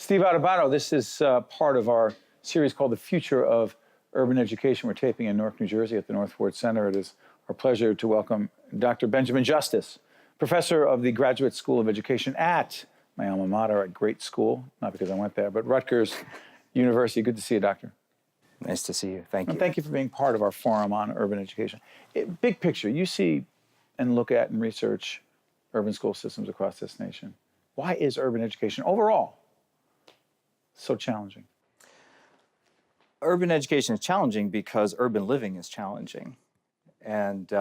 Steve Adubato, this is part of our series called The Future of Urban Education. We're taping in Newark, New Jersey at the North Ward Center. It is our pleasure to welcome Dr. Benjamin Justice, professor of the Graduate School of Education at my alma mater, a great school, not because I went there, but Rutgers University. Good to see you, Doctor. Nice to see you. Thank you. And thank you for being part of our forum on urban education. Big picture, you see and look at and research urban school systems across this nation. Why is urban education overall so challenging? Urban education is challenging because urban living is challenging. And,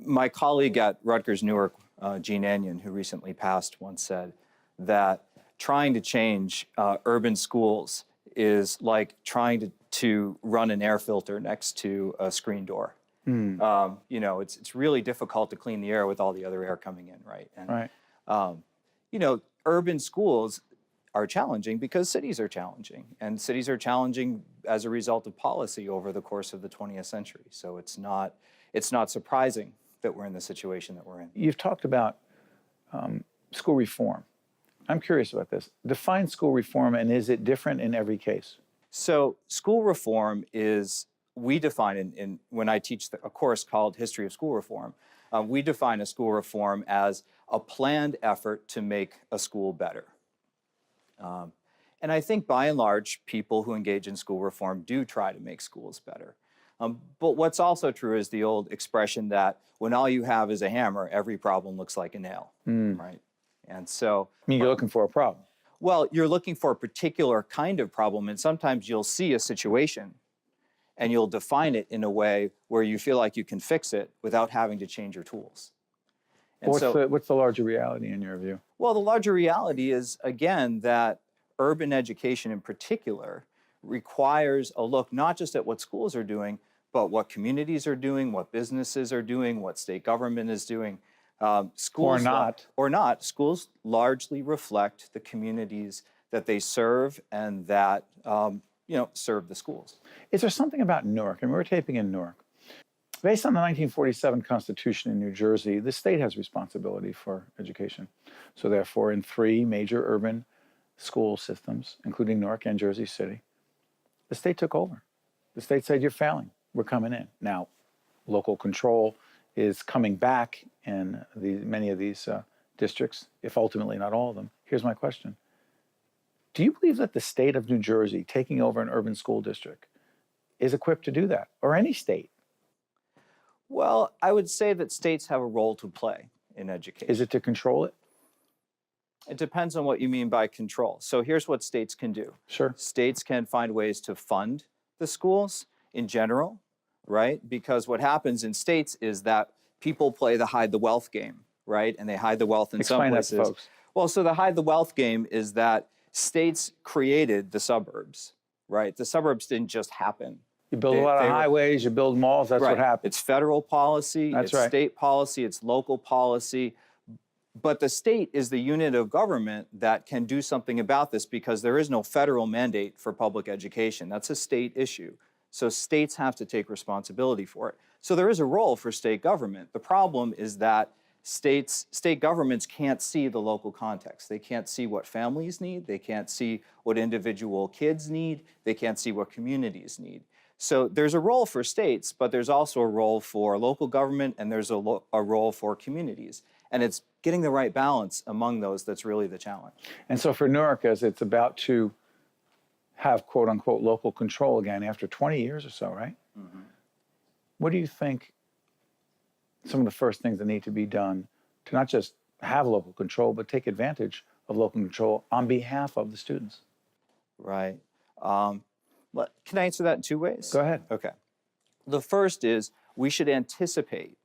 my colleague at Rutgers Newark, Gene Anion, who recently passed, once said that trying to change urban schools is like trying to run an air filter next to a screen door. It's really difficult to clean the air with all the other air coming in, right? And, right. Urban schools are challenging because cities are challenging, and cities are challenging as a result of policy over the course of the 20th century. So it's not surprising that we're in the situation that we're in. You've talked about school reform. I'm curious about this. Define school reform, and is it different in every case? So school reform is, we define when I teach a course called History of School Reform, we define a school reform as a planned effort to make a school better. And I think by and large, people who engage in school reform do try to make schools better. But what's also true is the old expression that when all you have is a hammer, every problem looks like a nail, right? And so— I mean, you're looking for a problem. Well, you're looking for a particular kind of problem, and sometimes you'll see a situation and you'll define it in a way where you feel like you can fix it without having to change your tools. And what's the larger reality in your view? Well, the larger reality is, again, that urban education in particular requires a look not just at what schools are doing, but what communities are doing, what businesses are doing, what state government is doing. Schools or not. Schools largely reflect the communities that they serve and that serve the schools. Is there something about Newark, and we're taping in Newark, based on the 1947 Constitution in New Jersey, the state has responsibility for education. So therefore, in 3 major urban school systems, including Newark and Jersey City, the state took over. The state said, you're failing, we're coming in. Now, local control is coming back in many of these districts, if ultimately not all of them. Here's my question. Do you believe that the state of New Jersey taking over an urban school district is equipped to do that, or any state? Well, I would say that states have a role to play in education. Is it to control it? It depends on what you mean by control. So here's what states can do. Sure. States can find ways to fund the schools in general, right? Because what happens in states is that people play the hide the wealth game, right? And they hide the wealth in some places. Explain that to folks. Well, so the hide the wealth game is that states created the suburbs, right? The suburbs didn't just happen. You build a lot of highways, you build malls, that's what happens. It's federal policy, it's state policy, it's local policy. But the state is the unit of government that can do something about this because there is no federal mandate for public education. That's a state issue. So states have to take responsibility for it. So there is a role for state government. The problem is that state governments can't see the local context. They can't see what families need. They can't see what individual kids need. They can't see what communities need. So there's a role for states, but there's also a role for local government, and there's a role for communities. And it's getting the right balance among those that's really the challenge. And so for Newark, as it's about to have quote unquote local control again after 20 years or so, right? Mm-hmm. What do you think some of the first things that need to be done to not just have local control, but take advantage of local control on behalf of the students? Right. Can I answer that in 2 ways? Go ahead. Okay. The first is we should anticipate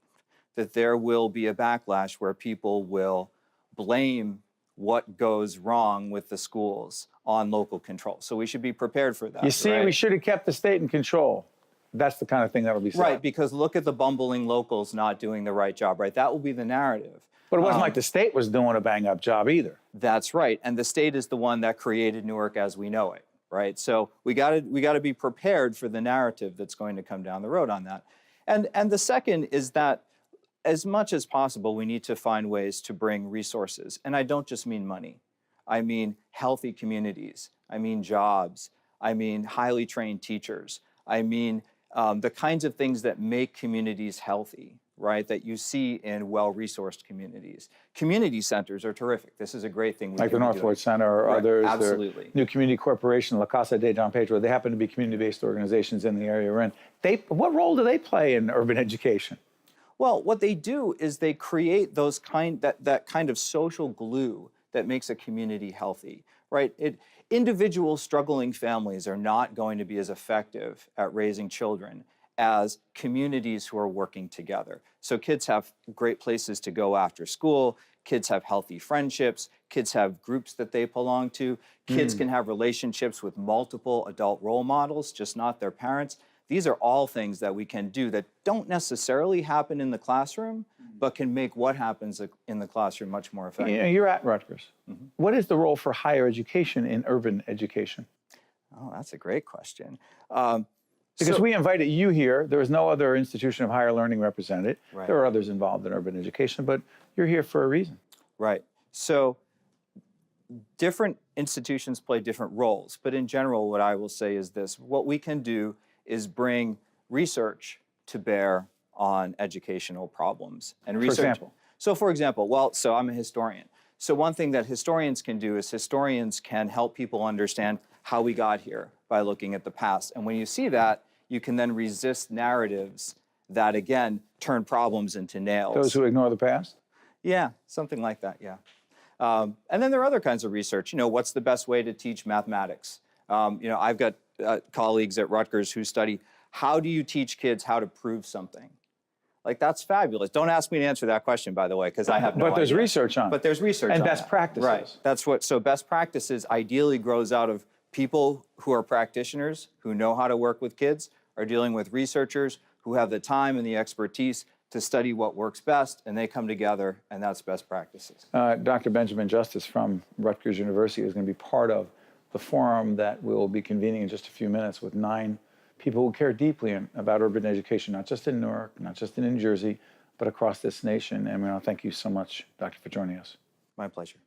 that there will be a backlash where people will blame what goes wrong with the schools on local control. So we should be prepared for that. You see, right? We should have kept the state in control. That's the kind of thing that will be said. Right, because look at the bumbling locals not doing the right job, right? That will be the narrative. But it wasn't like the state was doing a bang-up job either. That's right, and the state is the one that created Newark as we know it, right? So we got to be prepared for the narrative that's going to come down the road on that. And the second is that as much as possible, we need to find ways to bring resources. And I don't just mean money. I mean healthy communities. I mean jobs. I mean highly trained teachers. I mean the kinds of things that make communities healthy, right, that you see in well-resourced communities. Community centers are terrific. This is a great thing. Like the Northwood Center or others. Absolutely. New Community Corporation, La Casa de Don Pedro, they happen to be community-based organizations in the area we're in. What role do they play in urban education? Well, what they do is they create that kind of social glue that makes a community healthy, right? Individual struggling families are not going to be as effective at raising children as communities who are working together. So kids have great places to go after school, kids have healthy friendships, kids have groups that they belong to, kids can have relationships with multiple adult role models, just not their parents. These are all things that we can do that don't necessarily happen in the classroom, but can make what happens in the classroom much more effective. You know, you're at Rutgers. What is the role for higher education in urban education? Oh, that's a great question. Because we invited you here. There was no other institution of higher learning represented. Right. There are others involved in urban education, but you're here for a reason. Right. So different institutions play different roles, but in general, what I will say is this. What we can do is bring research to bear on educational problems. And research, for example? So for example, so I'm a historian. So one thing that historians can do is historians can help people understand how we got here by looking at the past. And when you see that, you can then resist narratives that, again, turn problems into nails. Those who ignore the past? Yeah, something like that, yeah. And then there are other kinds of research. You know, what's the best way to teach mathematics? You know, I've got colleagues at Rutgers who study how do you teach kids how to prove something? Like, that's fabulous. Don't ask me to answer that question, by the way, because I have no idea. But there's research on it. But there's research on and best that. practices. Right. That's what, so best practices ideally grows out of people who are practitioners, who know how to work with kids, are dealing with researchers who have the time and the expertise to study what works best, and they come together, and that's best practices. Dr. Benjamin Justice from Rutgers University is going to be part of the forum that we'll be convening in just a few minutes with 9 people who care deeply about urban education, not just in Newark, not just in New Jersey, but across this nation. And we want to thank you so much, Doctor, for joining us. My pleasure.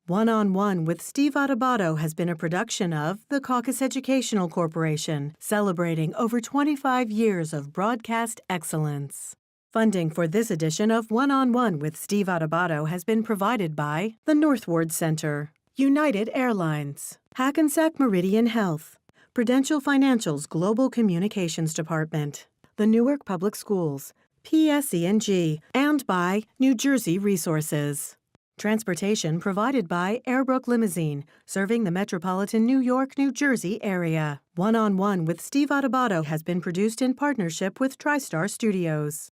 One-on-One with Steve Adubato has been a production of the Caucus Educational Corporation, celebrating over 25 years of broadcast excellence. Funding for this edition of One-on-One with Steve Adubato has been provided by the Northwood Center, United Airlines, Hackensack Meridian Health, Prudential Financial's Global Communications Department, the Newark Public Schools, PSE&G, and by New Jersey Resources. Transportation provided by Airbrook Limousine, serving the metropolitan New York, New Jersey area. One-on-One with Steve Adubato has been produced in partnership with TriStar Studios.